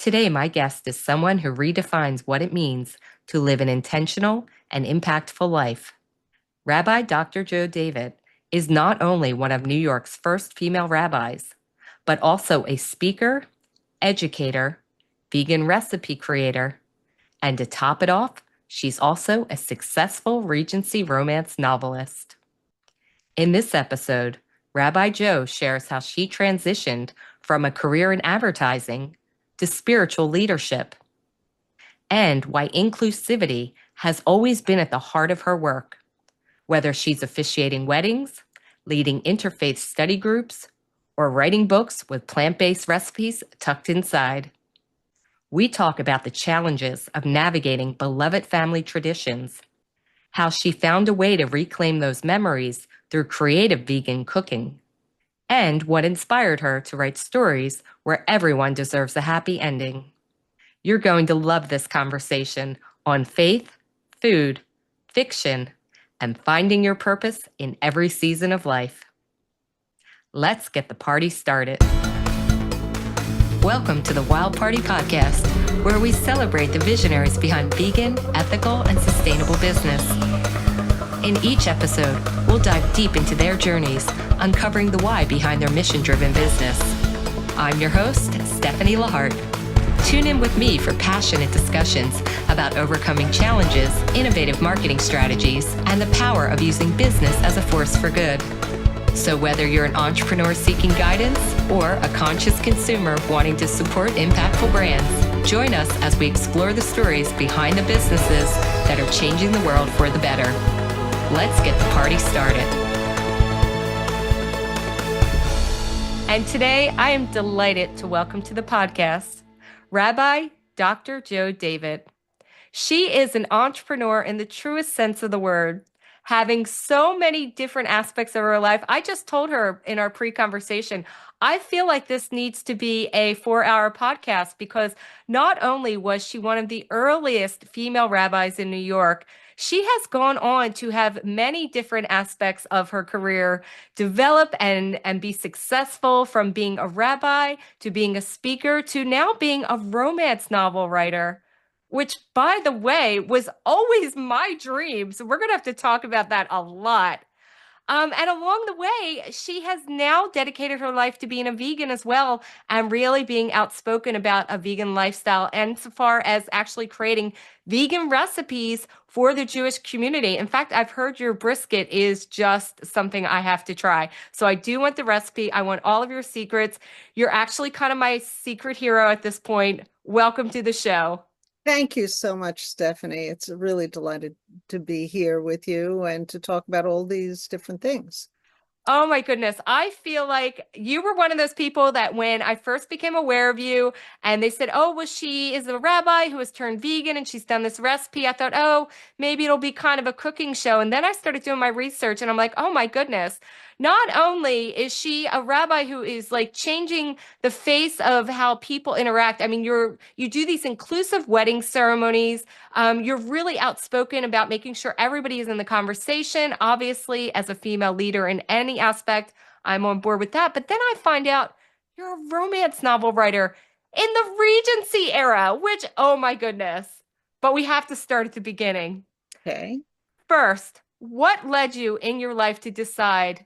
Today, my guest is someone who redefines what it means to live an intentional and impactful life. Rabbi Dr. Joe David is not only one of New York's first female rabbis, but also a speaker, educator, vegan recipe creator, and to top it off, she's also a successful Regency romance novelist. In this episode, Rabbi Joe shares how she transitioned from a career in advertising to spiritual leadership, and why inclusivity has always been at the heart of her work, whether she's officiating weddings, leading interfaith study groups, or writing books with plant-based recipes tucked inside. We talk about the challenges of navigating beloved family traditions, how she found a way to reclaim those memories through creative vegan cooking, and what inspired her to write stories where everyone deserves a happy ending. You're going to love this conversation on faith, food, fiction, and finding your purpose in every season of life. Let's get the party started. Welcome to the Wild Party Podcast, where we celebrate the visionaries behind vegan, ethical, and sustainable business. In each episode, we'll dive deep into their journeys, uncovering the why behind their mission-driven business. I'm your host, Stephanie Lahart. Tune in with me for passionate discussions about overcoming challenges, innovative marketing strategies, and the power of using business as a force for good. So whether you're an entrepreneur seeking guidance or a conscious consumer wanting to support impactful brands, join us as we explore the stories behind the businesses that are changing the world for the better. Let's get the party started. And today, I am delighted to welcome to the podcast Rabbi Dr. Joe David. She is an entrepreneur in the truest sense of the word, having so many different aspects of her life. I just told her in our pre-conversation, I feel like this needs to be a 4-hour podcast because not only was she one of the earliest female rabbis in New York, she has gone on to have many different aspects of her career develop and be successful, from being a rabbi to being a speaker to now being a romance novel writer, which, by the way, was always my dream. So we're going to have to talk about that a lot. And along the way, she has now dedicated her life to being a vegan as well, and really being outspoken about a vegan lifestyle, and so far as actually creating vegan recipes for the Jewish community. In fact, I've heard your brisket is just something I have to try. So I do want the recipe. I want all of your secrets. You're actually kind of my secret hero at this point. Welcome to the show. Thank you so much, Stephanie. It's really delighted to be here with you and to talk about all these different things. Oh my goodness. I feel like you were one of those people that when I first became aware of you and they said, oh, well, she is a rabbi who has turned vegan and she's done this recipe. I thought, oh, maybe it'll be kind of a cooking show. And then I started doing my research and I'm like, oh my goodness. Not only is she a rabbi who is like changing the face of how people interact. I mean, you do these inclusive wedding ceremonies. You're really outspoken about making sure everybody is in the conversation. Obviously, as a female leader in any aspect, I'm on board with that. But then I find out you're a romance novel writer in the Regency era, which, oh my goodness. But we have to start at the beginning. Okay. First, what led you in your life to decide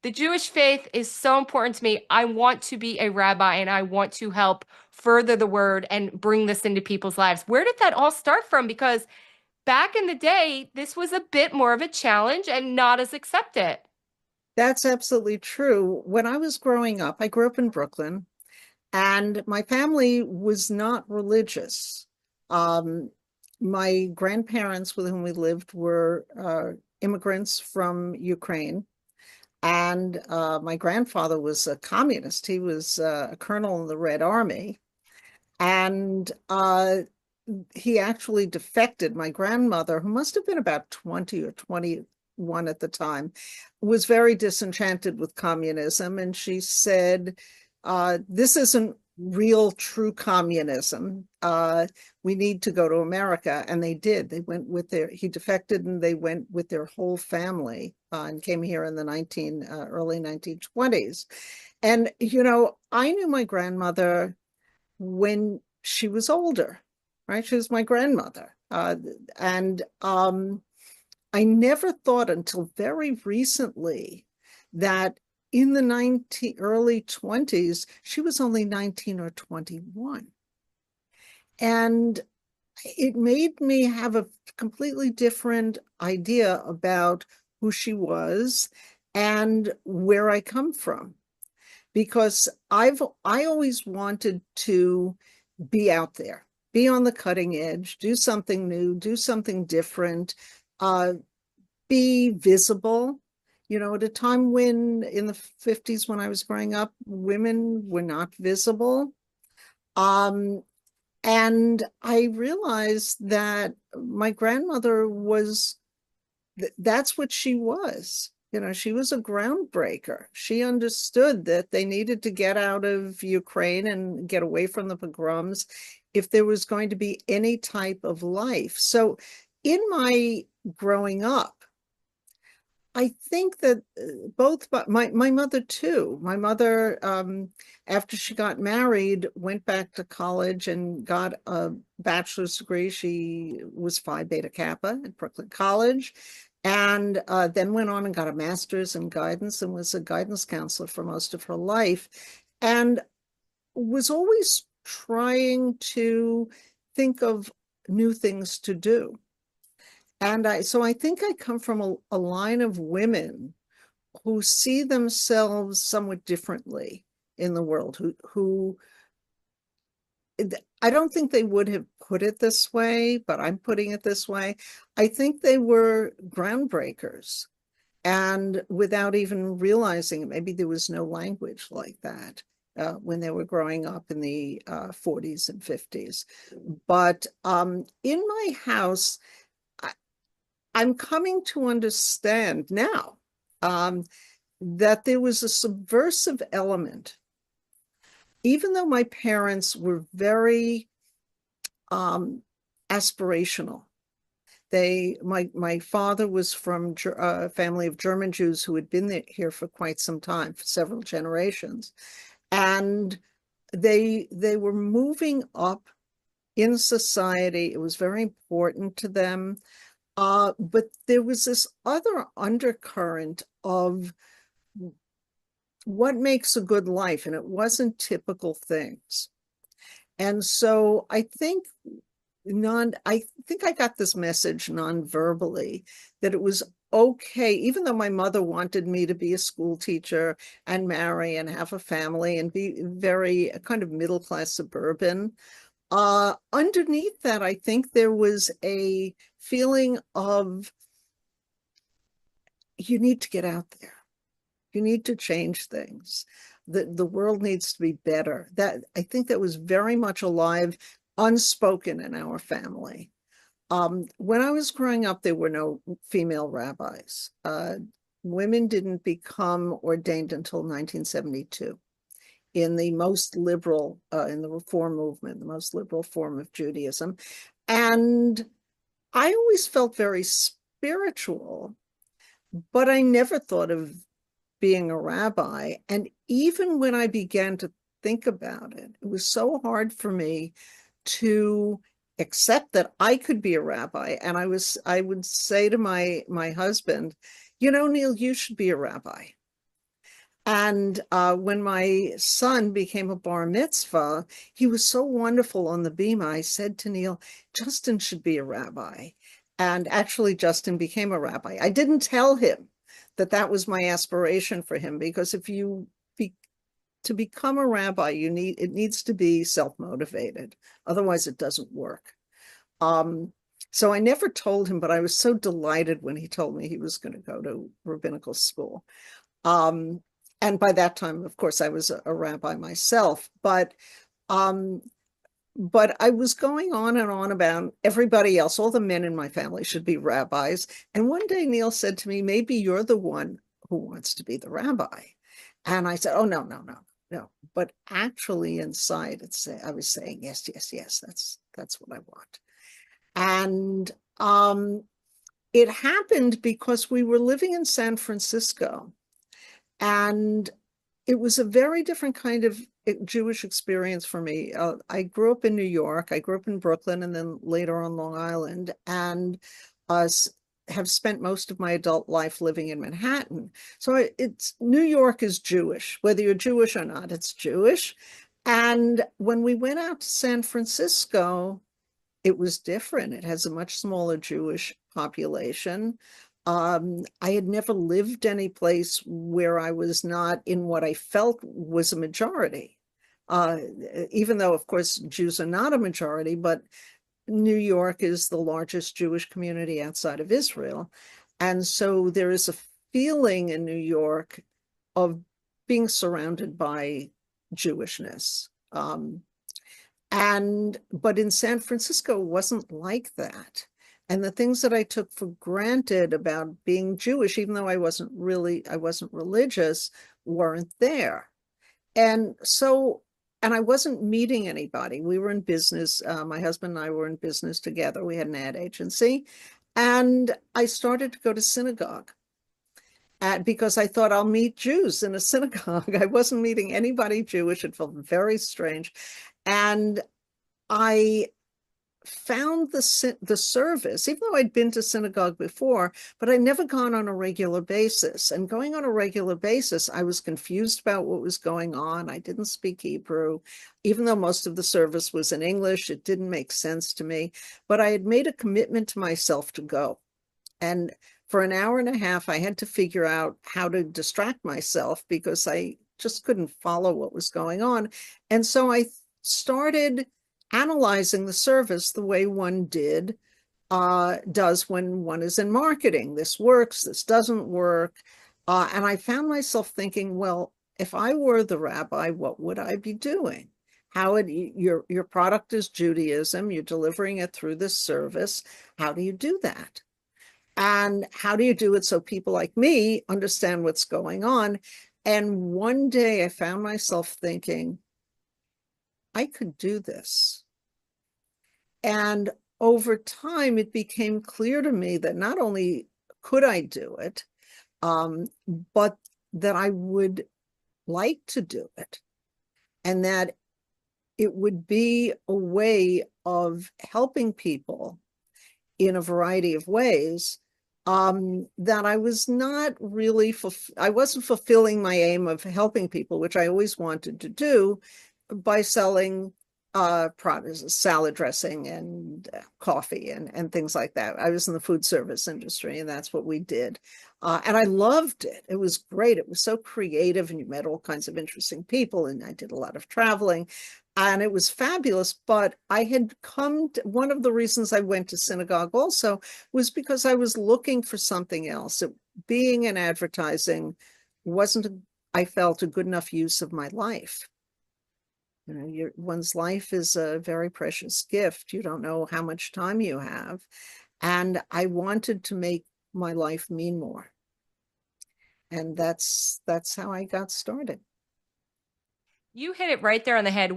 the Jewish faith is so important to me? I want to be a rabbi and I want to help further the word and bring this into people's lives. Where did that all start from? Because back in the day, this was a bit more of a challenge and not as accepted. That's absolutely true. When I was growing up, I grew up in Brooklyn, and my family was not religious. My grandparents with whom we lived were immigrants from Ukraine. And my grandfather was a communist. He was a colonel in the Red Army. And he actually defected. My grandmother, who must have been about 20 or 21 at the time, was very disenchanted with communism. And she said, this isn't real, true communism. We need to go to America. And they did. They went with he defected and they went with their whole family and came here in the early 1920s. And, I knew my grandmother when she was older, right? She was my grandmother. And I never thought until very recently that in the early 20s, she was only 19 or 21. And it made me have a completely different idea about who she was and where I come from. Because I always wanted to be out there, be on the cutting edge, do something new, do something different, uh, be visible. You know, at a time when in the 50s, when I was growing up, women were not visible. Um, and I realized that my grandmother was, that's what she was. You know, she was a groundbreaker. She understood that they needed to get out of Ukraine and get away from the pogroms if there was going to be any type of life. So in my growing up, I think that both, but my mother too. My mother, after she got married, went back to college and got a bachelor's degree. She was Phi Beta Kappa at Brooklyn College, and then went on and got a master's in guidance and was a guidance counselor for most of her life, and was always trying to think of new things to do. And so I think I come from a line of women who see themselves somewhat differently in the world, who I don't think they would have put it this way, but I'm putting it this way. I think they were groundbreakers. And without even realizing it, maybe there was no language like that when they were growing up in the 40s and 50s. But in my house, I'm coming to understand now that there was a subversive element. Even though my parents were very aspirational, my father was from a family of German Jews who had been here for quite some time, for several generations, and they were moving up in society. It was very important to them. But there was this other undercurrent of what makes a good life, and it wasn't typical things. And so I think I got this message non-verbally that it was okay, even though my mother wanted me to be a school teacher and marry and have a family and be very kind of middle-class suburban. Underneath that, I think there was a feeling of you need to get out there. You need to change things. The world needs to be better. That I think that was very much alive, unspoken in our family. When I was growing up, there were no female rabbis. Women didn't become ordained until 1972 in the most liberal, in the Reform movement, the most liberal form of Judaism. And I always felt very spiritual, but I never thought of being a rabbi. And even when I began to think about it, it was so hard for me to accept that I could be a rabbi. And I would say to my husband, you know, Neil, you should be a rabbi. And when my son became a bar mitzvah, he was so wonderful on the bima. I said to Neil, Justin should be a rabbi. And actually, Justin became a rabbi. I didn't tell him that that was my aspiration for him, because if you to become a rabbi, it needs to be self-motivated. Otherwise, it doesn't work. So I never told him, but I was so delighted when he told me he was going to go to rabbinical school. And by that time, of course, I was a rabbi myself, but I was going on and on about everybody else. All the men in my family should be rabbis. And one day Neil said to me, maybe you're the one who wants to be the rabbi. And I said, oh, no, no, no, no. But actually inside, I was saying, yes, yes, yes, that's what I want. And it happened because we were living in San Francisco. And it was a very different kind of Jewish experience for me. I grew up in New York. I grew up in Brooklyn and then later on Long Island, and uh, have spent most of my adult life living in Manhattan. So it's New York is Jewish, whether you're Jewish or not, it's Jewish. And when we went out to San Francisco, it was different. It has a much smaller Jewish population. I had never lived any place where I was not in what I felt was a majority. Uh, Even though, of course, Jews are not a majority, but New York is the largest Jewish community outside of Israel. And so there is a feeling in New York of being surrounded by Jewishness. But in San Francisco, it wasn't like that. And the things that I took for granted about being Jewish, even though I wasn't religious, weren't there. And so, and I wasn't meeting anybody. We were in business. My husband and I were in business together. We had an ad agency. And I started to go to synagogue because I thought I'll meet Jews in a synagogue. I wasn't meeting anybody Jewish. It felt very strange. And I found the service, even though I'd been to synagogue before, but I'd never gone on a regular basis. And going on a regular basis, I was confused about what was going on. I didn't speak Hebrew. Even though most of the service was in English, it didn't make sense to me. But I had made a commitment to myself to go. And for an hour and a half, I had to figure out how to distract myself because I just couldn't follow what was going on. And so I started analyzing the service the way one does when one is in marketing. This works, this doesn't work. And I found myself thinking, well, if I were the rabbi, what would I be doing? Your product is Judaism, you're delivering it through this service. How do you do that? And how do you do it so people like me understand what's going on? And one day I found myself thinking, I could do this. And over time, it became clear to me that not only could I do it, but that I would like to do it, and that it would be a way of helping people in a variety of ways, that I was not really, I wasn't fulfilling my aim of helping people, which I always wanted to do, by selling products, salad dressing and coffee and things like that. I was in the food service industry, and that's what we did. And I loved it. It was great. It was so creative, and you met all kinds of interesting people, and I did a lot of traveling, and it was fabulous. But I had one of the reasons I went to synagogue also was because I was looking for something else. Being in advertising wasn't, I felt, a good enough use of my life. You know, one's life is a very precious gift. You don't know how much time you have. And I wanted to make my life mean more. And that's how I got started. You hit it right there on the head.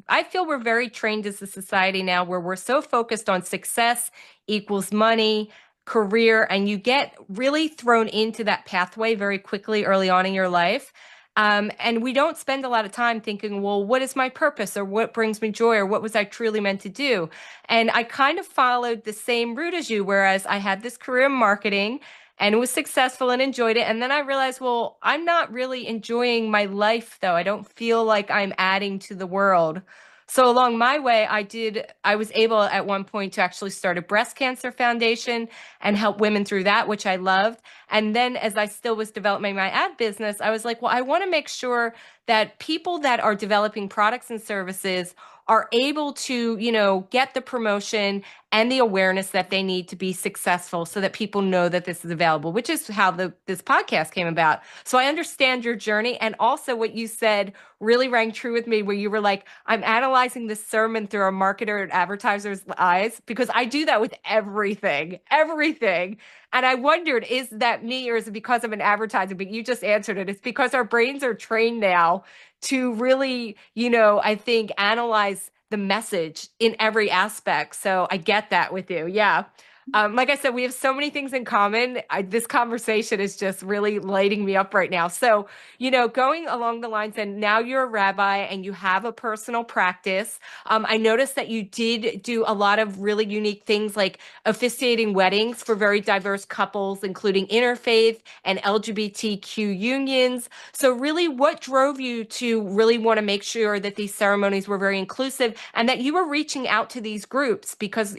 I feel we're very trained as a society now where we're so focused on success equals money, career, and you get really thrown into that pathway very quickly early on in your life. And we don't spend a lot of time thinking, well, what is my purpose or what brings me joy or what was I truly meant to do? And I kind of followed the same route as you, whereas I had this career in marketing and was successful and enjoyed it. And then I realized, well, I'm not really enjoying my life, though. I don't feel like I'm adding to the world. So along my way, I was able at one point to actually start a breast cancer foundation and help women through that, which I loved. And then as I still was developing my ad business, I was like, well, I want to make sure that people that are developing products and services are able to, get the promotion and the awareness that they need to be successful so that people know that this is available, which is how this podcast came about. So I understand your journey. And also what you said really rang true with me, where you were like, I'm analyzing this sermon through a marketer and advertiser's eyes, because I do that with everything. And I wondered, is that me or is it because I'm an advertiser? But you just answered it. It's because our brains are trained now to really, I think analyze the message in every aspect. So I get that with you. Yeah. Like I said, we have so many things in common. This conversation is just really lighting me up right now. So, going along the lines, and now you're a rabbi and you have a personal practice. I noticed that you did do a lot of really unique things like officiating weddings for very diverse couples, including interfaith and LGBTQ unions. So, really, what drove you to really want to make sure that these ceremonies were very inclusive and that you were reaching out to these groups? Because,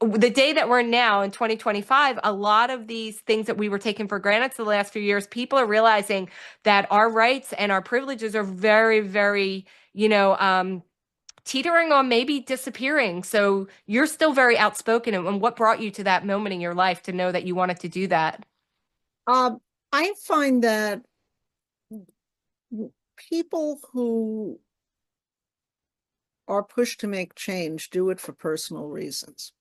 the day that we're in now in 2025, a lot of these things that we were taking for granted for the last few years, people are realizing that our rights and our privileges are very, very, teetering on maybe disappearing. So you're still very outspoken. And what brought you to that moment in your life to know that you wanted to do that? Um, I find that people who are pushed to make change do it for personal reasons.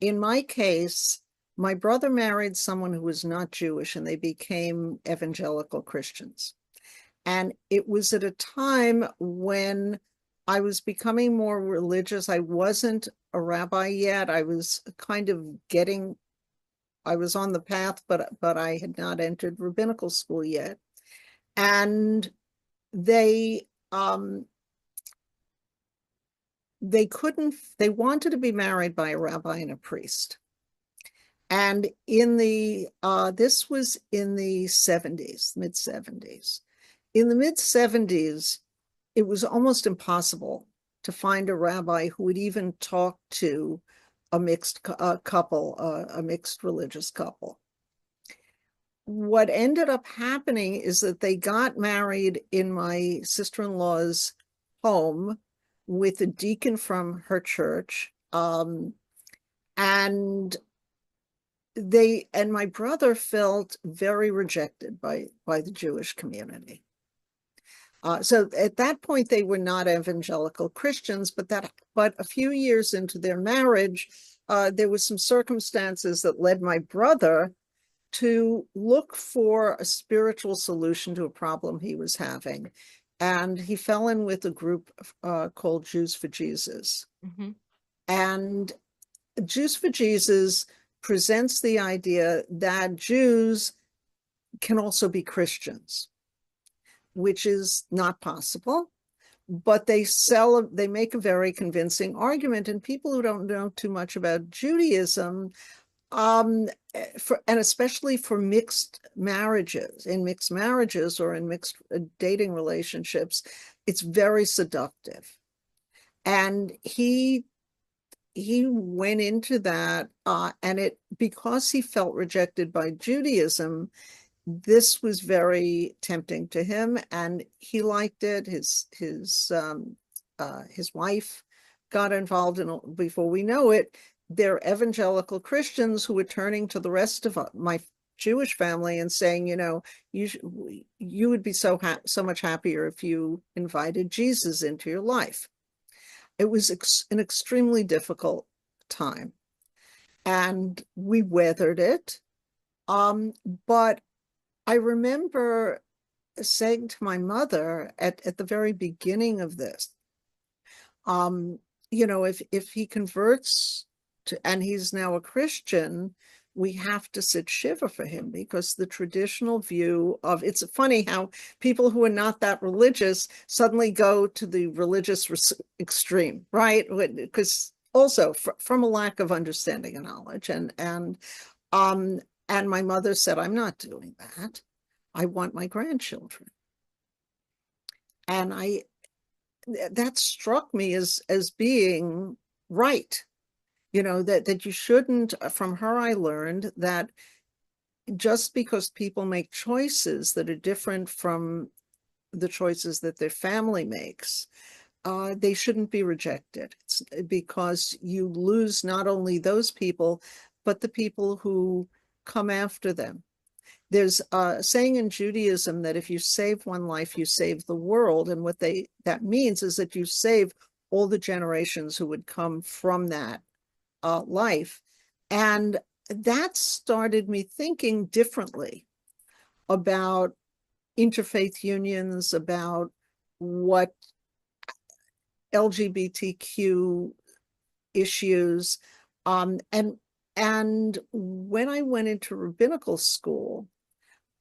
In my case, my brother married someone who was not Jewish and they became evangelical Christians. And it was at a time when I was becoming more religious. I wasn't a rabbi yet. I was kind of I was on the path, but I had not entered rabbinical school yet. And they they wanted to be married by a rabbi and a priest. And this was in the 70s, mid 70s. In the mid 70s, it was almost impossible to find a rabbi who would even talk to a mixed couple, a mixed religious couple. What ended up happening is that they got married in my sister-in-law's home with a deacon from her church. And my brother felt very rejected by the Jewish community. So at that point, they were not evangelical Christians, but a few years into their marriage, there was some circumstances that led my brother to look for a spiritual solution to a problem he was having. And he fell in with a group called Jews for Jesus. Mm-hmm. And Jews for Jesus presents the idea that Jews can also be Christians, which is not possible. But they make a very convincing argument. And people who don't know too much about Judaism, and especially for mixed marriages or in mixed dating relationships, it's very seductive. And he went into that, and because he felt rejected by Judaism, this was very tempting to him, and he liked it. His wife got involved in it. Before we know it, they're evangelical Christians who were turning to the rest of my Jewish family and saying, you would be so much happier if you invited Jesus into your life. It was an extremely difficult time, and we weathered it. But I remember saying to my mother at the very beginning of this, if he converts and he's now a Christian, we have to sit shiva for him, because the traditional view of, it's funny how people who are not that religious suddenly go to the religious extreme, right? Because also from a lack of understanding and knowledge, and my mother said, I'm not doing that. I want my grandchildren. And that struck me as being right. That you shouldn't. From her, I learned that just because people make choices that are different from the choices that their family makes, they shouldn't be rejected. It's because you lose not only those people, but the people who come after them. There's a saying in Judaism that if you save one life, you save the world. And what that means is that you save all the generations who would come from that life. And that started me thinking differently about interfaith unions, about what LGBTQ issues, and And when I went into rabbinical school,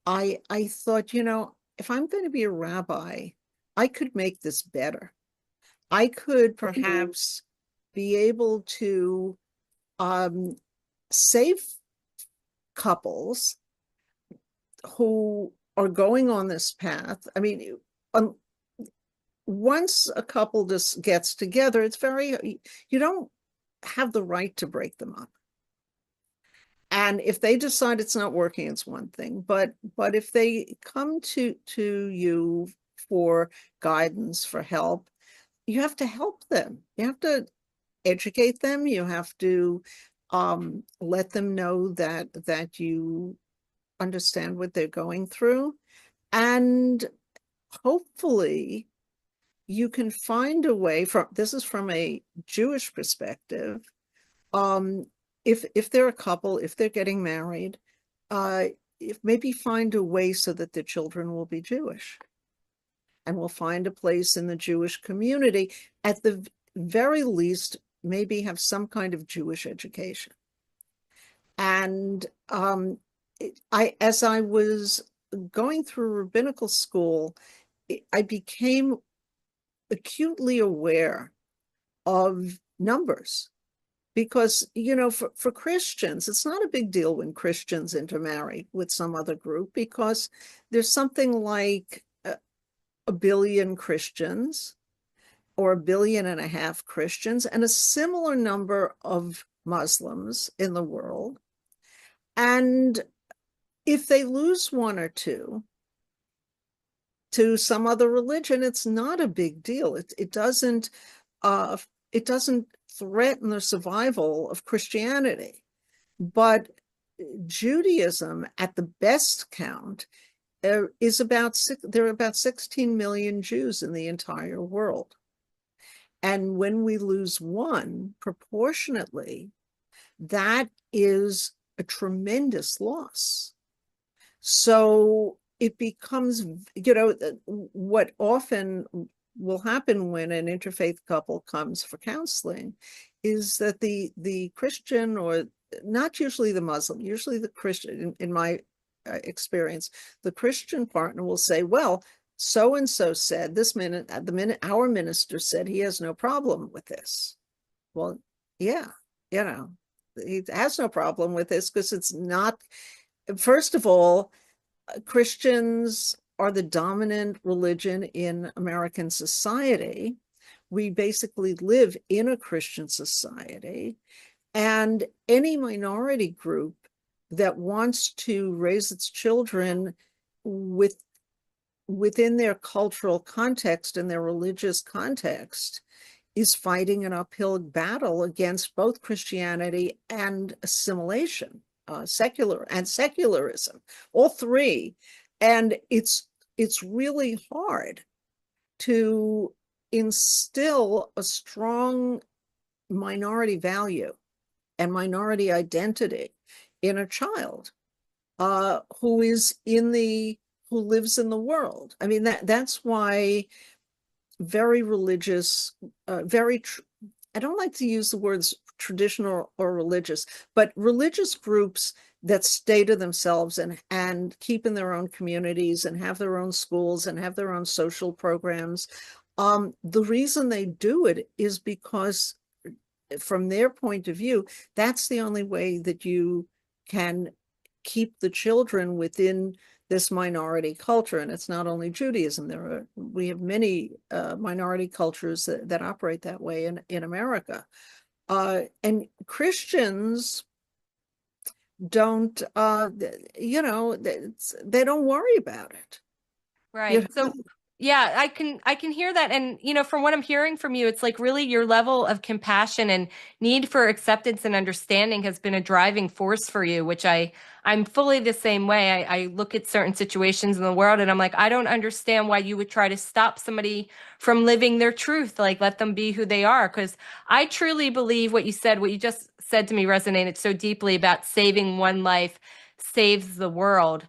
I thought, if I'm going to be a rabbi, I could make this better. I could perhaps be able to um, save couples who are going on this path. I mean, um, once a couple just gets together, you don't have the right to break them up. And if they decide it's not working, it's one thing. But if they come to you for guidance, for help, you have to help them. You have to educate them. You have to let them know that you understand what they're going through. And hopefully you can find a way from this is from a Jewish perspective. Um, if they're a couple, if they're getting married, uh, if maybe find a way so that the children will be Jewish and will find a place in the Jewish community. At the very least, maybe have some kind of Jewish education. And as I was going through rabbinical school, I became acutely aware of numbers because, for Christians, it's not a big deal when Christians intermarry with some other group because there's something like a billion Christians or 1.5 billion Christians and a similar number of Muslims in the world. And if they lose one or two to some other religion, it's not a big deal. It doesn't threaten the survival of Christianity. But Judaism, at the best count, there are about 16 million Jews in the entire world. And when we lose one, proportionately, that is a tremendous loss. So it becomes, what often will happen when an interfaith couple comes for counseling is that the Christian, or not usually the Muslim, usually the Christian, in my experience, the Christian partner will say, well, so and so said this minute, at the minute our minister said he has no problem with this. Well, yeah, he has no problem with this because it's not, first of all, Christians are the dominant religion in American society. We basically live in a Christian society, and any minority group that wants to raise its children within their cultural context and their religious context is fighting an uphill battle against both Christianity and assimilation, secularism, all three. And it's really hard to instill a strong minority value and minority identity in a child who lives in the world. I mean, that's why very religious, I don't like to use the words traditional or religious, but religious groups that stay to themselves and keep in their own communities and have their own schools and have their own social programs. The reason they do it is because from their point of view, that's the only way that you can keep the children within this minority culture. And it's not only Judaism. We have many minority cultures that operate that way in America. And Christians don't, they don't worry about it. Right. So yeah, I can hear that. And from what I'm hearing from you, it's like really your level of compassion and need for acceptance and understanding has been a driving force for you, which I'm fully the same way. I look at certain situations in the world and I'm like, I don't understand why you would try to stop somebody from living their truth, like let them be who they are. Because I truly believe what you just said to me resonated so deeply about saving one life saves the world.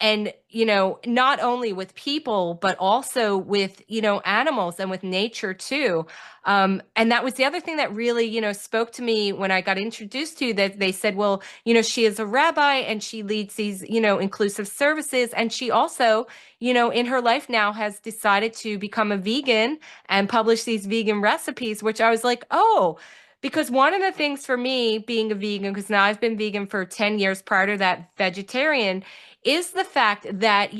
and not only with people but also with animals and with nature too. And that was the other thing that really spoke to me when I got introduced to you, that they said, well, she is a rabbi and she leads these inclusive services, and she also in her life now has decided to become a vegan and publish these vegan recipes, which I was like, oh, because one of the things for me being a vegan, because now I've been vegan for 10 years, prior to that vegetarian, is the fact that,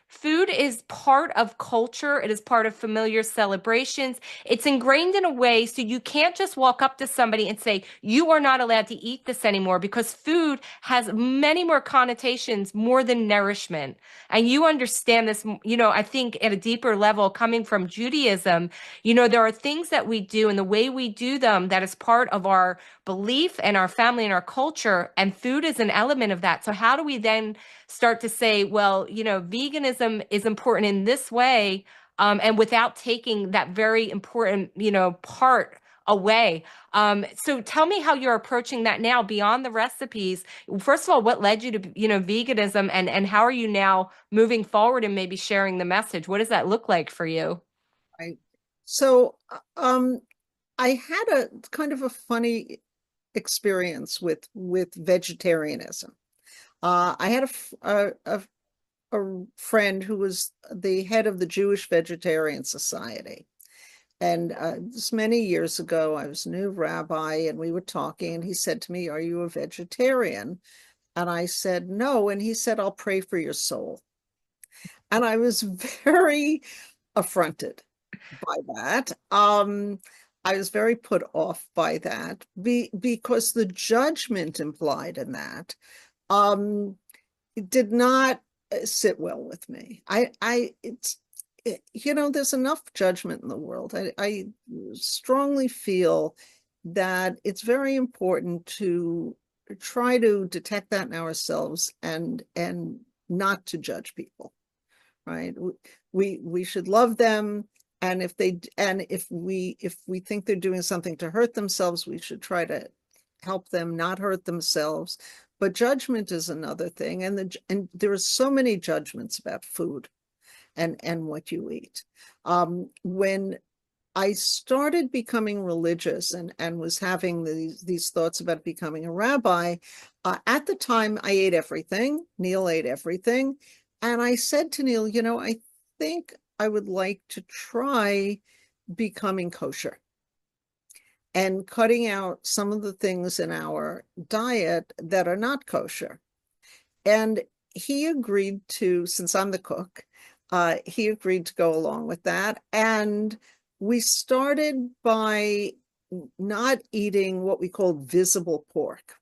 food is part of culture. It is part of familiar celebrations. It's ingrained in a way so you can't just walk up to somebody and say, you are not allowed to eat this anymore, because food has many more connotations, more than nourishment. And you understand this, I think at a deeper level, coming from Judaism, there are things that we do and the way we do them that is part of our belief and our family and our culture, and food is an element of that. So how do we then start to say, well, veganism is important in this way, and without taking that very important, part away. So tell me how you're approaching that now beyond the recipes. First of all, what led you to, veganism, and how are you now moving forward and maybe sharing the message? What does that look like for you? Right. So, I had a kind of a funny experience with vegetarianism. I had a friend who was the head of the Jewish Vegetarian Society. And this many years ago, I was a new rabbi and we were talking, and he said to me, "Are you a vegetarian?" And I said, "No." And he said, "I'll pray for your soul." And I was very affronted by that. I was very put off by that because the judgment implied in that it did not sit well with me. There's enough judgment in the world. I strongly feel that it's very important to try to detect that in ourselves and not to judge people, right? We should love them, and if we think they're doing something to hurt themselves, we should try to help them not hurt themselves. But judgment is another thing, and there are so many judgments about food and what you eat. When I started becoming religious and was having these thoughts about becoming a rabbi, at the time I ate everything. Neil ate everything. And I said to Neil, I think I would like to try becoming kosher and cutting out some of the things in our diet that are not kosher. And he agreed to, since I'm the cook, he agreed to go along with that. And we started by not eating what we called visible pork.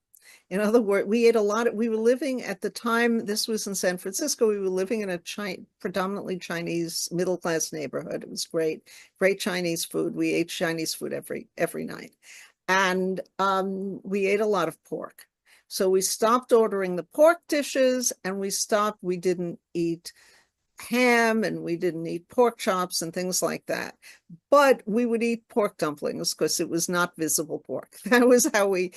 In other words, we ate a lot we were living at the time, this was in San Francisco, we were living in a predominantly Chinese middle-class neighborhood. It was great, great Chinese food. We ate Chinese food every night. And we ate a lot of pork. So we stopped ordering the pork dishes, and we didn't eat ham, and we didn't eat pork chops and things like that. But we would eat pork dumplings because it was not visible pork. That was how we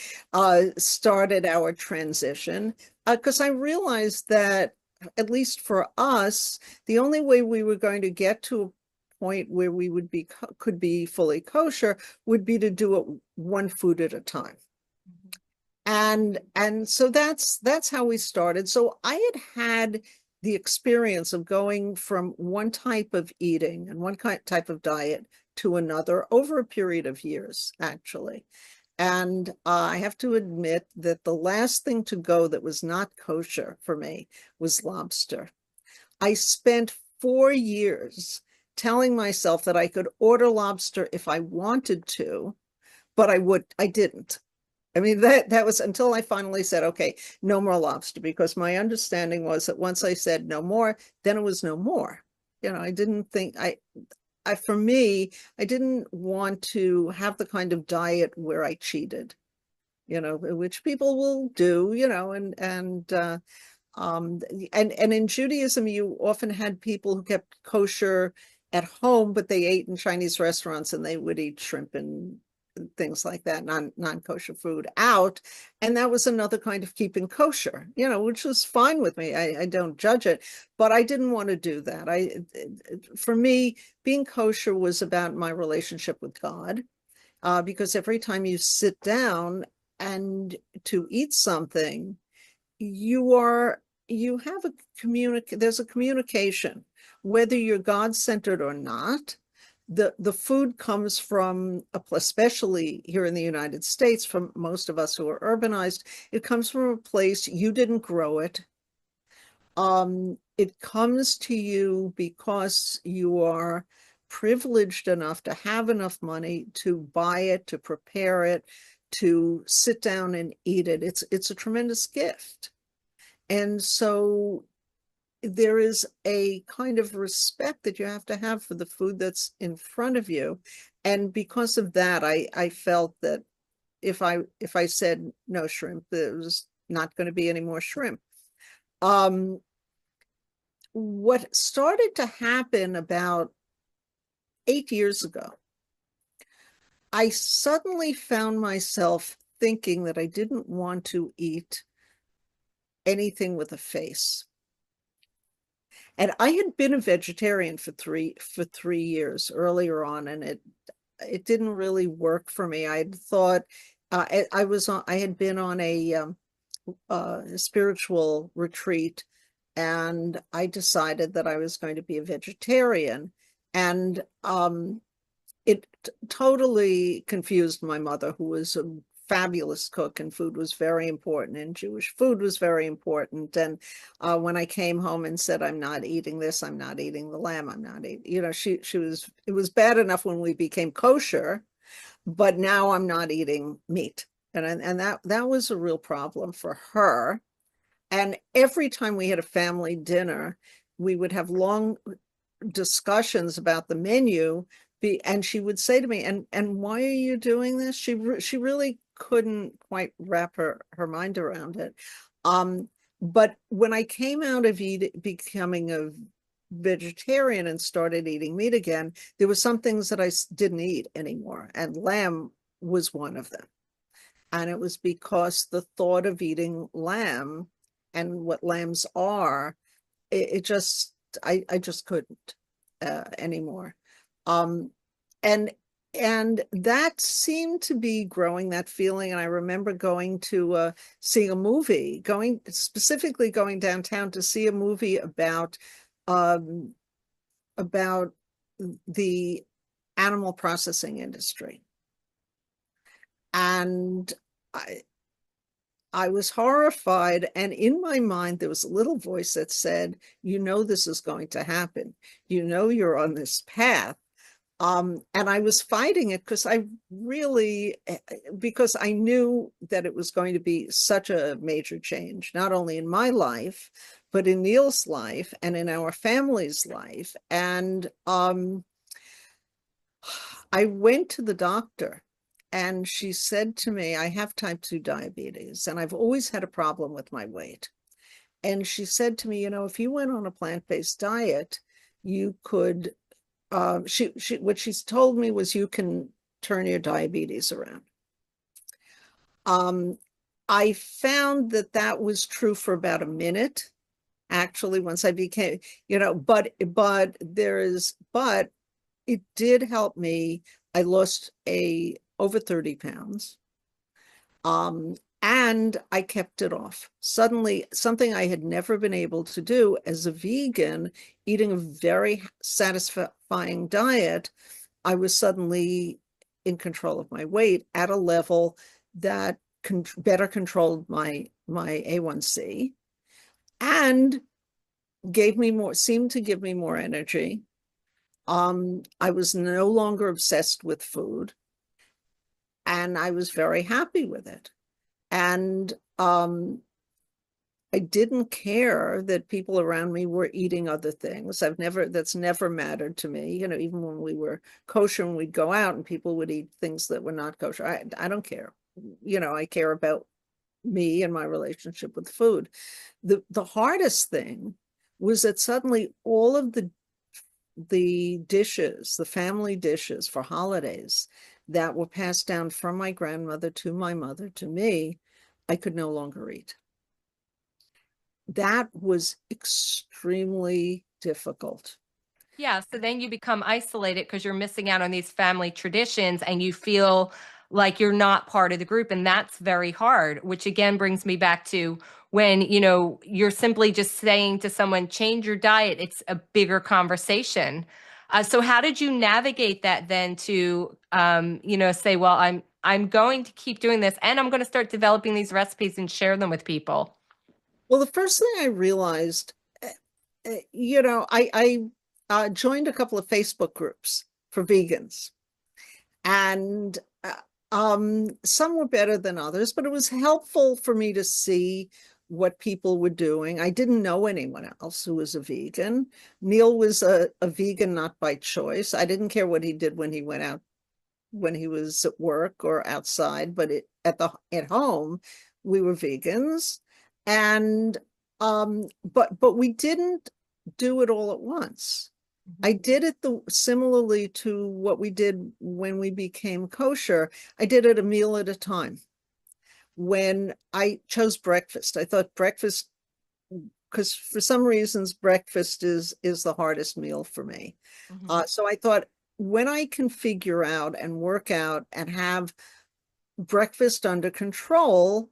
started our transition. Because I realized that, at least for us, the only way we were going to get to a point where we could be fully kosher would be to do it one food at a time. And so that's how we started. So I had the experience of going from one type of eating and one type of diet to another over a period of years, actually. And I have to admit that the last thing to go that was not kosher for me was lobster. I spent 4 years telling myself that I could order lobster if I wanted to, but I didn't. I mean, that was until I finally said, okay, no more lobster, because my understanding was that once I said no more, then it was no more. I didn't think for me, I didn't want to have the kind of diet where I cheated, which people will do, and in Judaism, you often had people who kept kosher at home, but they ate in Chinese restaurants and they would eat shrimp and things like that, non-kosher food out. And that was another kind of keeping kosher, which was fine with me. I don't judge it, but I didn't want to do that. For me, being kosher was about my relationship with God, because every time you sit down and to eat something, you have there's a communication, whether you're God-centered or not. The food comes from, especially here in the United States, from most of us who are urbanized, it comes from a place you didn't grow it. It comes to you because you are privileged enough to have enough money to buy it, to prepare it, to sit down and eat it. It's a tremendous gift. And so there is a kind of respect that you have to have for the food that's in front of you. And because of that, I felt that if I said no shrimp, there was not going to be any more shrimp. What started to happen about 8 years ago, I suddenly found myself thinking that I didn't want to eat anything with a face. And I had been a vegetarian for 3 years earlier on, and it didn't really work for me. I had thought I had been on a spiritual retreat, and I decided that I was going to be a vegetarian, and it totally confused my mother, who was a fabulous cook, and food was very important, and Jewish food was very important. And when I came home and said, I'm not eating this, I'm not eating the lamb, I'm not eating, it was bad enough when we became kosher, but now I'm not eating meat. And that was a real problem for her. And every time we had a family dinner, we would have long discussions about the menu. And she would say to me, and why are you doing this? She really couldn't quite wrap her mind around it. But when I came out of becoming a vegetarian and started eating meat again, there were some things that I didn't eat anymore, and lamb was one of them. And it was because the thought of eating lamb and what lambs are, it just, I just couldn't anymore. And that seemed to be growing, that feeling. And I remember going to seeing a movie, specifically going downtown to see a movie um, about the animal processing industry. And I was horrified. And in my mind, there was a little voice that said, this is going to happen. You're on this path. And I was fighting it because because I knew that it was going to be such a major change, not only in my life, but in Neil's life and in our family's life. And I went to the doctor, and she said to me, I have type 2 diabetes, and I've always had a problem with my weight. And she said to me, if you went on a plant-based diet, you could, what she's told me was, you can turn your diabetes around. I found that was true for about a minute, actually, once I became, but it did help me. I lost over 30 pounds. And I kept it off. Suddenly, something I had never been able to do as a vegan, eating a very satisfying diet, I was suddenly in control of my weight at a level that better controlled my A1C, and seemed to give me more energy. I was no longer obsessed with food, and I was very happy with it. And I didn't care that people around me were eating other things. That's never mattered to me. Even when we were kosher and we'd go out and people would eat things that were not kosher, I don't care. I care about me and my relationship with food. The hardest thing was that suddenly all of the dishes, the family dishes for holidays, that were passed down from my grandmother to my mother to me, I could no longer eat. That was extremely difficult. Yeah, so then you become isolated because you're missing out on these family traditions and you feel like you're not part of the group. And that's very hard, which again brings me back to when, you're simply just saying to someone, change your diet. It's a bigger conversation. So how did you navigate that then to, say, well, I'm going to keep doing this and I'm going to start developing these recipes and share them with people. Well, the first thing I realized, I joined a couple of Facebook groups for vegans, and some were better than others, but it was helpful for me to see what people were doing. I didn't know anyone else who was a vegan. Neil was a vegan not by choice. I didn't care what he did when he went out, when he was at work or outside, but at home we were vegans. And but we didn't do it all at once. I did it similarly to what we did when we became kosher. I did it a meal at a time. When I chose breakfast, I thought breakfast, because for some reasons breakfast is the hardest meal for me. Mm-hmm. So I thought, when I can figure out and work out and have breakfast under control,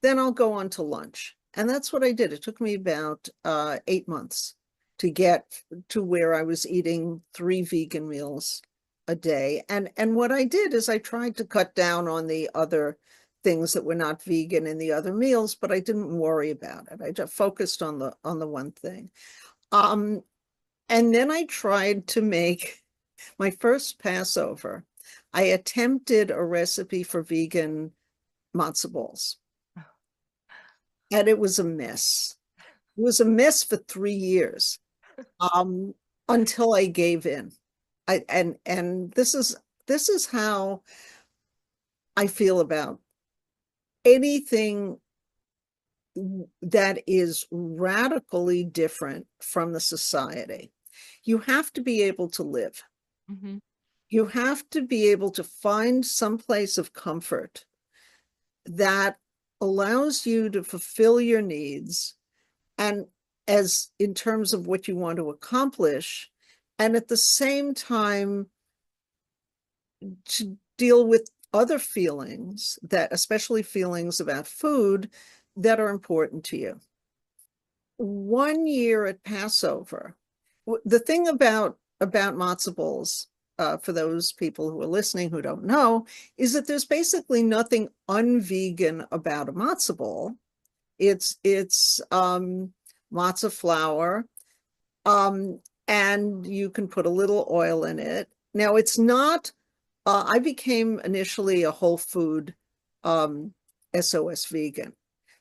then I'll go on to lunch. And that's what I did. It took me about 8 months to get to where I was eating 3 vegan meals a day. And what I did is I tried to cut down on the other things that were not vegan in the other meals, but I didn't worry about it. I just focused on the one thing. And then I tried to make my first Passover. I attempted a recipe for vegan matzo balls, and it was a mess. It was a mess for 3 years, um, until I gave in. And this is how I feel about anything that is radically different from the society. You have to be able to live. Mm-hmm. You have to be able to find some place of comfort that allows you to fulfill your needs, and as in terms of what you want to accomplish, and at the same time to deal with other feelings, that especially feelings about food, that are important to you. One year at Passover, the thing about matzo balls, for those people who are listening who don't know, is that there's basically nothing unvegan about a matzo ball. It's matzo flour, and you can put a little oil in it. Now, it's not, I became initially a whole food SOS vegan.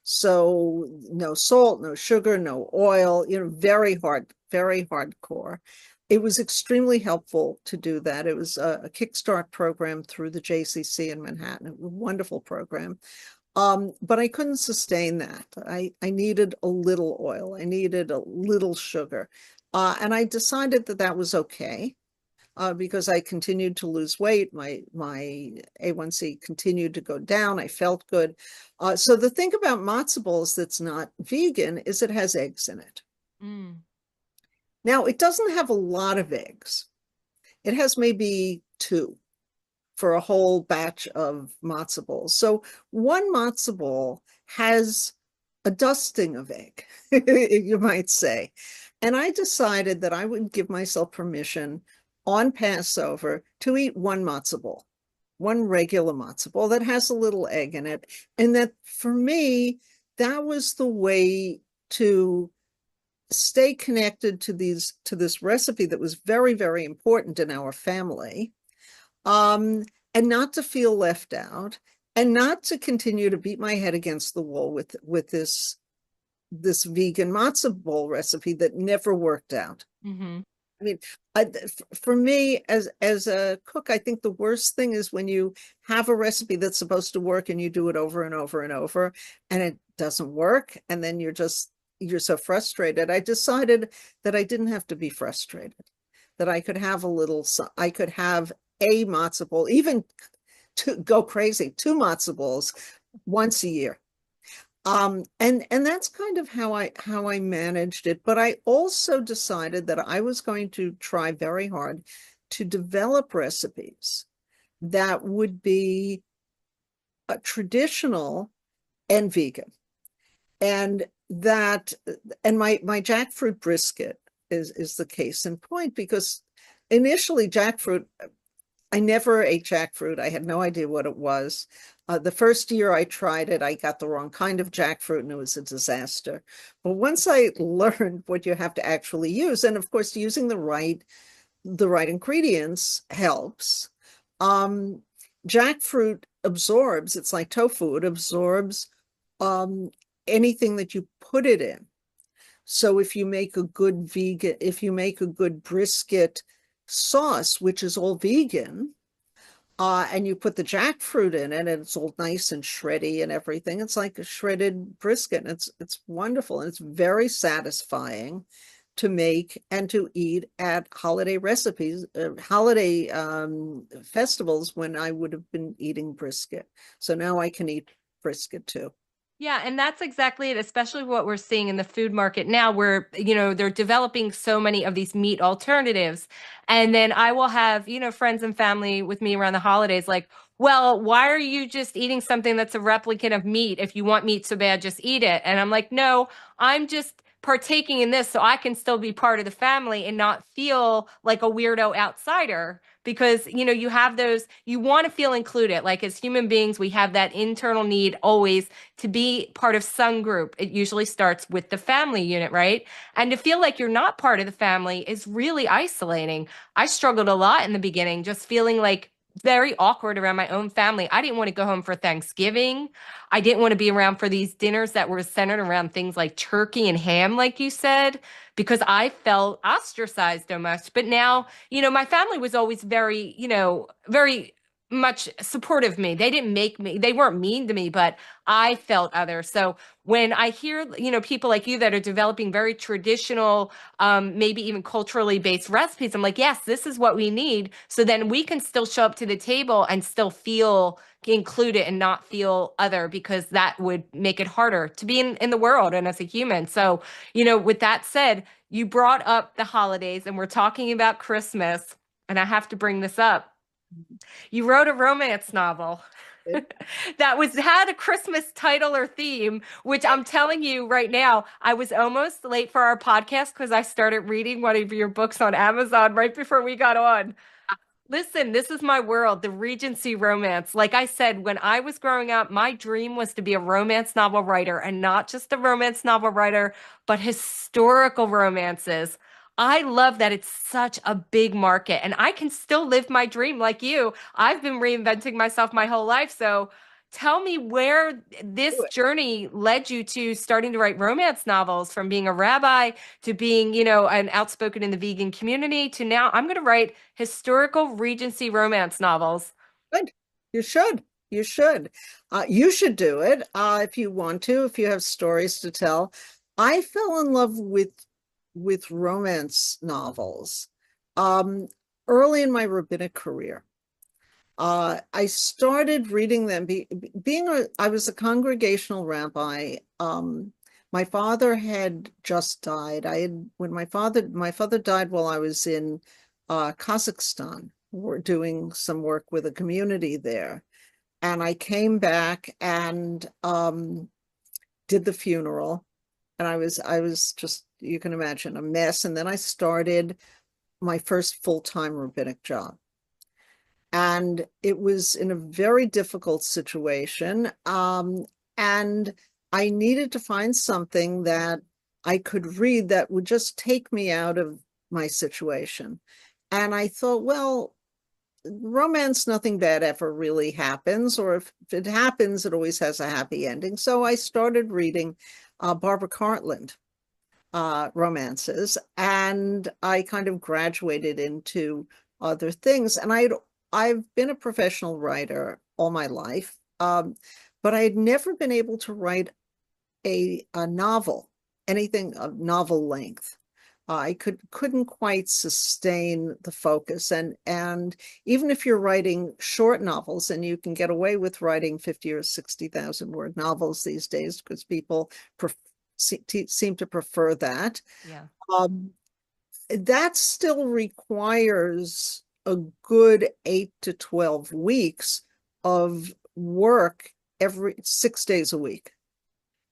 So no salt, no sugar, no oil, very hardcore. It was extremely helpful to do that. It was a Kickstart program through the JCC in Manhattan, a wonderful program. But I couldn't sustain that. I needed a little oil. I needed a little sugar. And I decided that that was okay, because I continued to lose weight. My A1C continued to go down. I felt good. So the thing about matzo balls that's not vegan is it has eggs in it. Mm. Now, it doesn't have a lot of eggs. It has maybe 2 for a whole batch of matzo balls. So one matzo ball has a dusting of egg, you might say. And I decided that I would give myself permission on Passover to eat one matzo ball, one regular matzo ball that has a little egg in it. And that for me, that was the way to stay connected to this recipe that was very, very important in our family, and not to feel left out, and not to continue to beat my head against the wall with this vegan matzo ball recipe that never worked out. Mm-hmm. I mean, for me as a cook, I think the worst thing is when you have a recipe that's supposed to work and you do it over and over and over and it doesn't work, and then you're so frustrated. I decided that I didn't have to be frustrated, that I could have a matzo ball, even to go crazy, two matzo balls once a year. And that's kind of how I managed it. But I also decided that I was going to try very hard to develop recipes that would be traditional and vegan. And that and my jackfruit brisket is the case in point, because initially jackfruit, I never ate jackfruit. I had no idea what it was. The first year I tried it, I got the wrong kind of jackfruit and it was a disaster. But once I learned what you have to actually use, and of course using the right ingredients helps. Um, Jackfruit absorbs, it's like tofu, it absorbs um, anything that you put it in. So if you make a good brisket sauce, which is all vegan, and you put the jackfruit in it, and it's all nice and shreddy and everything. It's like a shredded brisket. And it's wonderful, and it's very satisfying to make and to eat at holiday festivals when I would have been eating brisket. So now I can eat brisket too. Yeah, and that's exactly it, especially what we're seeing in the food market now, where, they're developing so many of these meat alternatives. And then I will have, friends and family with me around the holidays like, well, why are you just eating something that's a replicant of meat? If you want meat so bad, just eat it. And I'm like, no, I'm just partaking in this so I can still be part of the family and not feel like a weirdo outsider. Because, you have those, you want to feel included. Like as human beings, we have that internal need always to be part of some group. It usually starts with the family unit, right? And to feel like you're not part of the family is really isolating. I struggled a lot in the beginning, just feeling like very awkward around my own family. I didn't want to go home for Thanksgiving. I didn't want to be around for these dinners that were centered around things like turkey and ham, like you said, because I felt ostracized almost. But now, my family was always very, very much supportive of me. They didn't make me, they weren't mean to me, but I felt other. So when I hear, people like you that are developing very traditional, maybe even culturally based recipes, I'm like, yes, this is what we need. So then we can still show up to the table and still feel included and not feel other, because that would make it harder to be in the world and as a human. So, with that said, you brought up the holidays and we're talking about Christmas, and I have to bring this up. You wrote a romance novel that had a Christmas title or theme, which I'm telling you right now, I was almost late for our podcast because I started reading one of your books on Amazon right before we got on. Listen, this is my world, the Regency romance. Like I said, when I was growing up, my dream was to be a romance novel writer, and not just a romance novel writer, but historical romances. I love that it's such a big market, and I can still live my dream like you. I've been reinventing myself my whole life. So tell me where this journey led you to starting to write romance novels, from being a rabbi to being, an outspoken in the vegan community, to now I'm going to write historical Regency romance novels. Good. You should. You should. You should do it if you want to, if you have stories to tell. I fell in love with romance novels um, early in my rabbinic career. I started reading them. I was a congregational rabbi. My father had just died. When my father died while I was in Kazakhstan. We're doing some work with a community there, and I came back and did the funeral, and I was just, you can imagine, a mess. And then I started my first full-time rabbinic job. And it was in a very difficult situation. And I needed to find something that I could read that would just take me out of my situation. And I thought, well, romance, nothing bad ever really happens, or if it happens, it always has a happy ending. So I started reading Barbara Cartland romances, and I kind of graduated into other things. And I've been a professional writer all my life, but I had never been able to write a novel, anything of novel length. I couldn't quite sustain the focus. And even if you're writing short novels, and you can get away with writing 50 or 60,000 word novels these days because people seem to prefer that. Yeah. Um, that still requires a good 8 to 12 weeks of work every 6 days a week.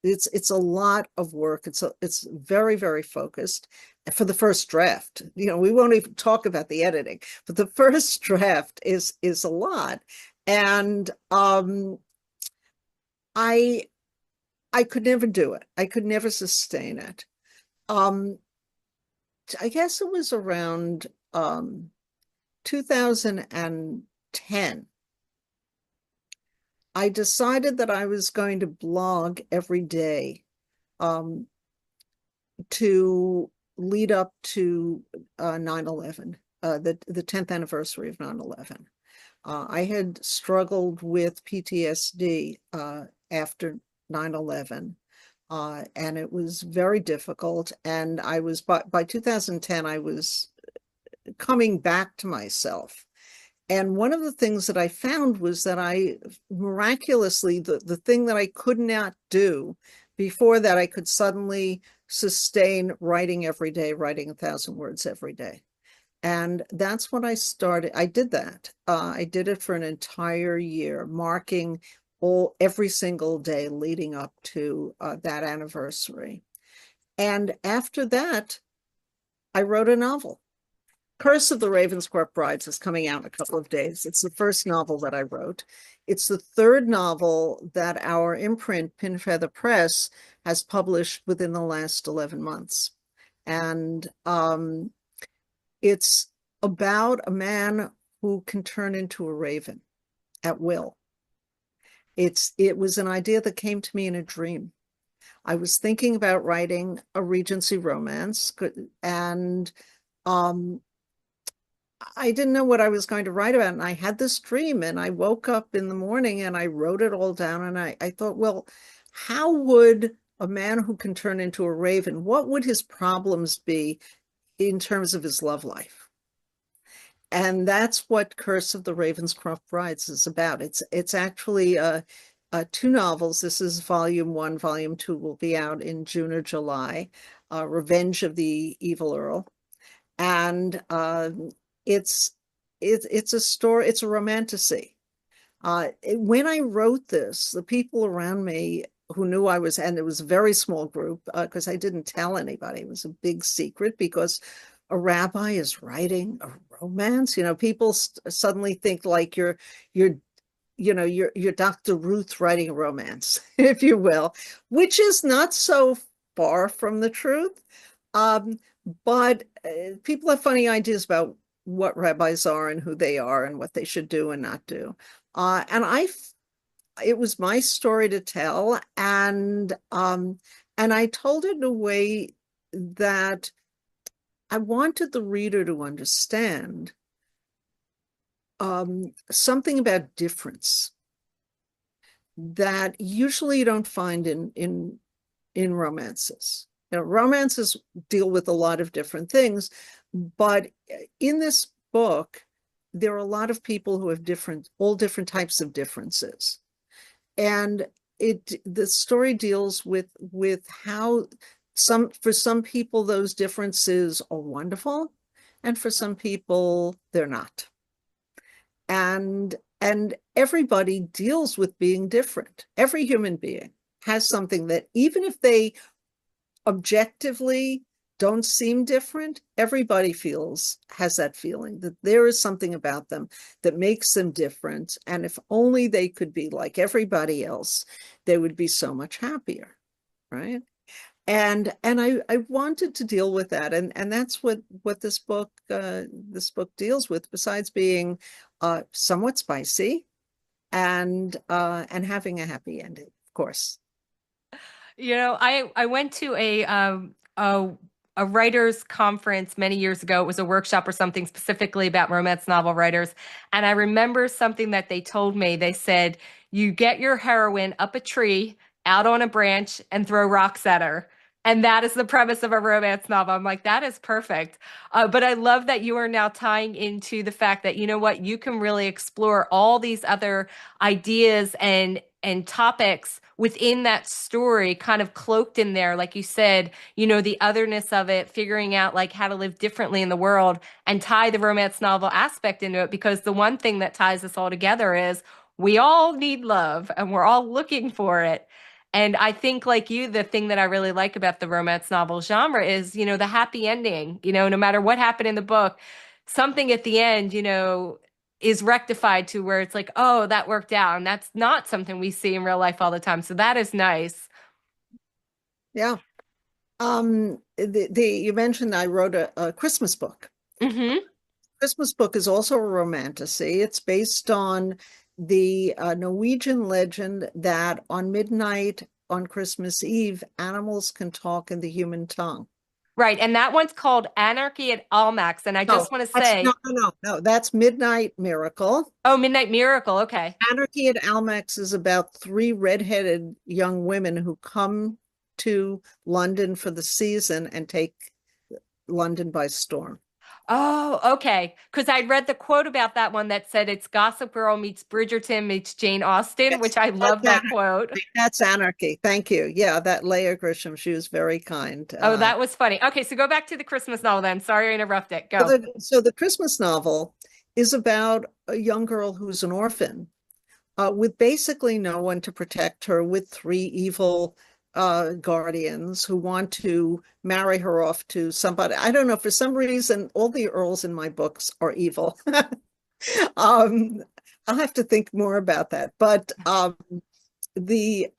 It's a lot of work. It's very, very focused for the first draft. We won't even talk about the editing, but the first draft is a lot. And I I could never do it. I could never sustain it. Um, I guess it was around 2010. I decided that I was going to blog every day um, to lead up to 9/11, the 10th anniversary of 9/11. I had struggled with PTSD after 9/11, and it was very difficult. And I was by 2010, I was coming back to myself. And one of the things that I found was that I miraculously, the thing that I could not do before that, I could suddenly sustain writing every day, writing 1,000 words every day. And that's what I started. I did that. I did it for an entire year, marking every single day leading up to that anniversary. And after that, I wrote a novel. Curse of the Ravenscroft Brides is coming out in a couple of days. It's the first novel that I wrote. It's the third novel that our imprint, Pinfeather Press, has published within the last 11 months. And it's about a man who can turn into a raven at will. It was an idea that came to me in a dream. I was thinking about writing a Regency romance, and um, I didn't know what I was going to write about. And I had this dream, and I woke up in the morning and I wrote it all down. And I thought, well, how would a man who can turn into a raven, what would his problems be in terms of his love life? And that's what Curse of the Ravenscroft Brides is about. It's actually two novels. This is volume one. Volume two will be out in June or July. Revenge of the Evil Earl. And it's it's a story, it's a romantasy. When I wrote this, the people around me who knew I was, and it was a very small group because I didn't tell anybody. It was a big secret because a rabbi is writing a romance. People suddenly think like you're Dr. Ruth writing a romance, if you will, which is not so far from the truth. Um, but people have funny ideas about what rabbis are and who they are and what they should do and not do. And it was my story to tell, and I told it in a way that I wanted the reader to understand something about difference that usually you don't find in romances. Romances deal with a lot of different things, but in this book, there are a lot of people who have all different types of differences. And the story deals with how for some people, those differences are wonderful, and for some people, they're not. And everybody deals with being different. Every human being has something that, even if they objectively don't seem different, everybody has that feeling that there is something about them that makes them different. And if only they could be like everybody else, they would be so much happier, right? And I wanted to deal with that, and that's what this book deals with, besides being somewhat spicy and having a happy ending, of course. I went to a writers conference many years ago. It was a workshop or something specifically about romance novel writers, and I remember something that they told me. They said, "You get your heroine up a tree, out on a branch, and throw rocks at her." And that is the premise of a romance novel. I'm like, that is perfect. But I love that you are now tying into the fact that, you know what, you can really explore all these other ideas and topics within that story, kind of cloaked in there. Like you said, you know, the otherness of it, figuring out like how to live differently in the world and tie the romance novel aspect into it. Because the one thing that ties us all together is we all need love and we're all looking for it. And I think, like you, the thing that I really like about the romance novel genre is, you know, the happy ending. You know, no matter what happened in the book, something at the end, you know, is rectified to where it's like, oh, that worked out. And that's not something we see in real life all the time. So that is nice. Yeah. You mentioned I wrote a Christmas book. Hmm. Christmas book is also a romantasy. It's based on the Norwegian legend that on midnight on Christmas Eve, animals can talk in the human tongue. Right. And that one's called Anarchy at Almax. And I No, just want to that's say, no. That's Midnight Miracle. oh, Midnight Miracle. Okay. Anarchy at Almax is about three redheaded young women who come to London for the season and take London by storm. Oh, okay. Because I read the quote about that one that said it's Gossip Girl meets Bridgerton meets Jane Austen, Yes, which I love that's that quote. That's Anarchy. Thank you. Yeah, that Leah Grisham, she was very kind. Oh, that was funny. Okay, so go back to the Christmas novel then. Sorry I interrupted. Go. So the Christmas novel is about a young girl who's an orphan, with basically no one to protect her, with three evil guardians who want to marry her off to somebody. I don't know, for some reason, all the earls in my books are evil. um, I'll have to think more about that. But the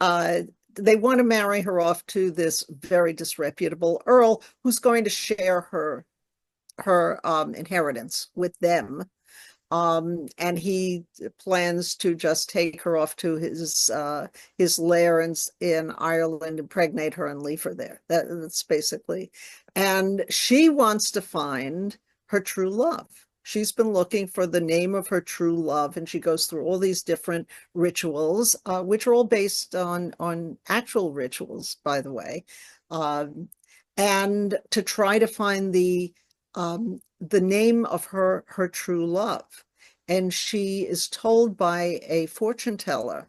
they want to marry her off to this very disreputable earl who's going to share her inheritance with them. And he plans to just take her off to his lair in Ireland, impregnate her, and leave her there. That's basically. And she wants to find her true love. She's been looking for the name of her true love, and she goes through all these different rituals, which are all based on actual rituals, by the way, um, and to try to find the name of her true love. And she is told by a fortune teller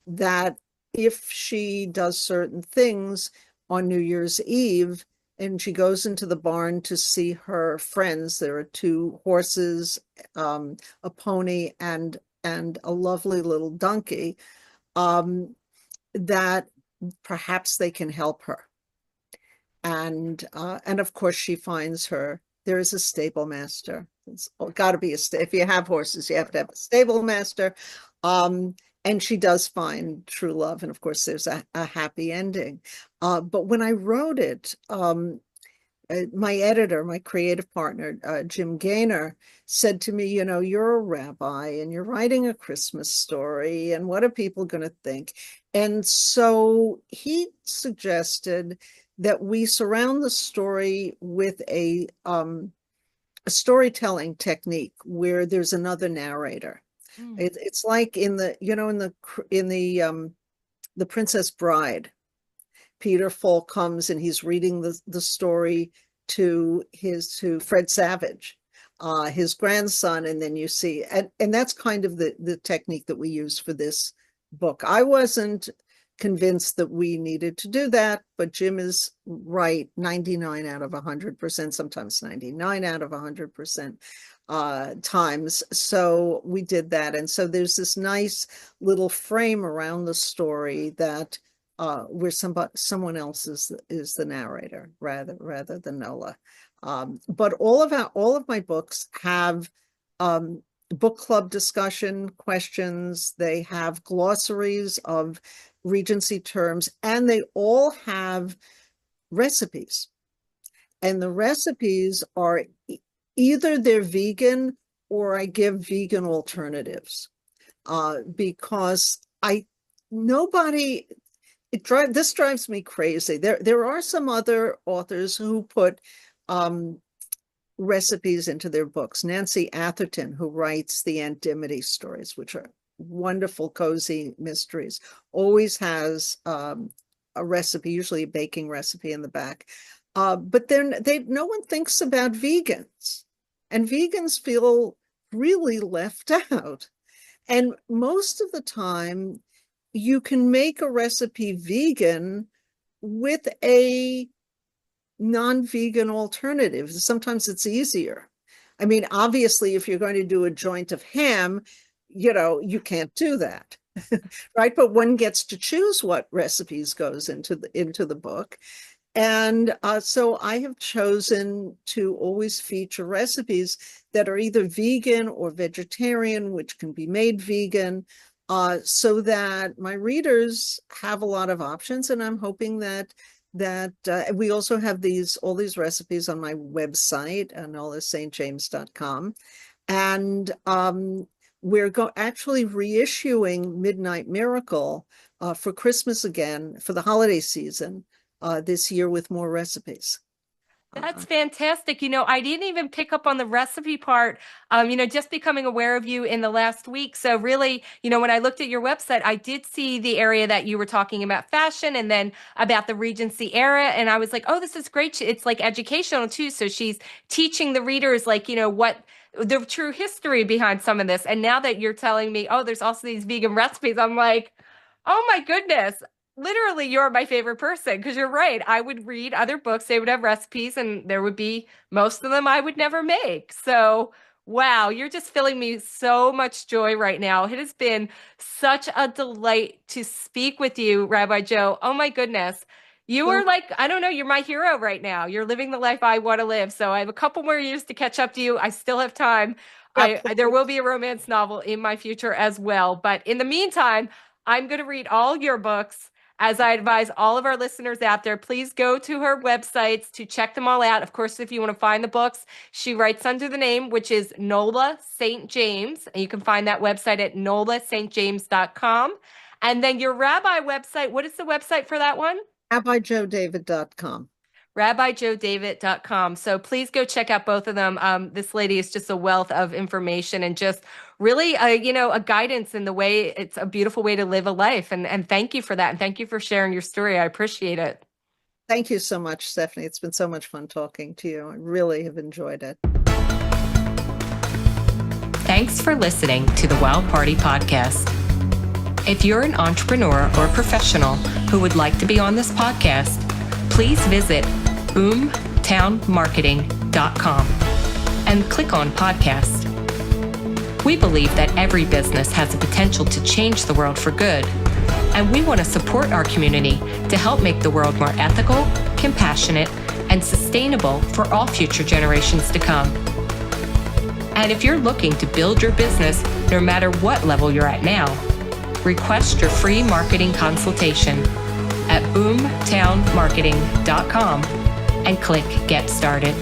that if she does certain things on New Year's Eve, and she goes into the barn to see her friends, there are two horses, a pony, and a lovely little donkey, that perhaps they can help her. And of course she finds her. There is a stable master. It's got to be if you have horses, you have to have a stable master. And she does find true love, and of course there's a happy ending. But when I wrote it, my editor, my creative partner, Jim Gaynor, said to me, you know, you're a rabbi and you're writing a Christmas story, and what are people going to think? And so he suggested that we surround the story with a storytelling technique where there's another narrator. Mm. It's like in the, you know, in the Princess Bride, Peter Falk comes and he's reading the story to Fred Savage, his grandson, and then you see, and that's kind of the technique that we use for this book. I wasn't convinced that we needed to do that, but Jim is right 99 out of 100%, sometimes 99 out of 100% times. So we did that. And so there's this nice little frame around the story that where someone else is the narrator rather than Nola. But all of my books have book club discussion questions. They have glossaries of Regency terms, and they all have recipes. And the recipes are either they're vegan or I give vegan alternatives, because nobody this drives me crazy. There are some other authors who put recipes into their books. Nancy Atherton, who writes the Aunt Dimity stories, which are wonderful, cozy mysteries, always has a recipe, usually a baking recipe in the back. But then no one thinks about vegans, and vegans feel really left out. And most of the time, you can make a recipe vegan with a non-vegan alternative. Sometimes it's easier. I mean, obviously, if you're going to do a joint of ham, you can't do that, right? But one gets to choose what recipes goes into the book. And so I have chosen to always feature recipes that are either vegan or vegetarian, which can be made vegan, so that my readers have a lot of options. And I'm hoping that we also have all these recipes on my website, nolastjames.com. And we're actually reissuing Midnight Miracle for Christmas again, for the holiday season, this year with more recipes. That's fantastic. I didn't even pick up on the recipe part, just becoming aware of you in the last week. So really, when I looked at your website, I did see the area that you were talking about fashion and then about the Regency era. And I was like, oh, this is great. It's like educational too. So she's teaching the readers, like, what the true history behind some of this. And now that you're telling me, oh, there's also these vegan recipes, I'm like, oh my goodness. Literally, you're my favorite person, because you're right. I would read other books, they would have recipes, and there would be most of them I would never make. So, wow, you're just filling me so much joy right now. It has been such a delight to speak with you, Rabbi Joe. Oh my goodness. You are like, I don't know, you're my hero right now. You're living the life I want to live. So I have a couple more years to catch up to you. I still have time. There will be a romance novel in my future as well. But in the meantime, I'm going to read all your books. As I advise all of our listeners out there, please go to her websites to check them all out. Of course, if you want to find the books, she writes under the name, which is Nola St. James. And you can find that website at nolastjames.com. And then your rabbi website, what is the website for that one? RabbiJoeDavid.com. RabbiJoeDavid.com. So please go check out both of them. This lady is just a wealth of information and just really, a guidance in the way. It's a beautiful way to live a life. And thank you for that. And thank you for sharing your story. I appreciate it. Thank you so much, Stephanie. It's been so much fun talking to you. I really have enjoyed it. Thanks for listening to the Wild Party Podcast. If you're an entrepreneur or professional who would like to be on this podcast, please visit boomtownmarketing.com and click on podcast. We believe that every business has the potential to change the world for good, and we want to support our community to help make the world more ethical, compassionate, and sustainable for all future generations to come. And if you're looking to build your business, no matter what level you're at now, request your free marketing consultation at boomtownmarketing.com and click Get Started.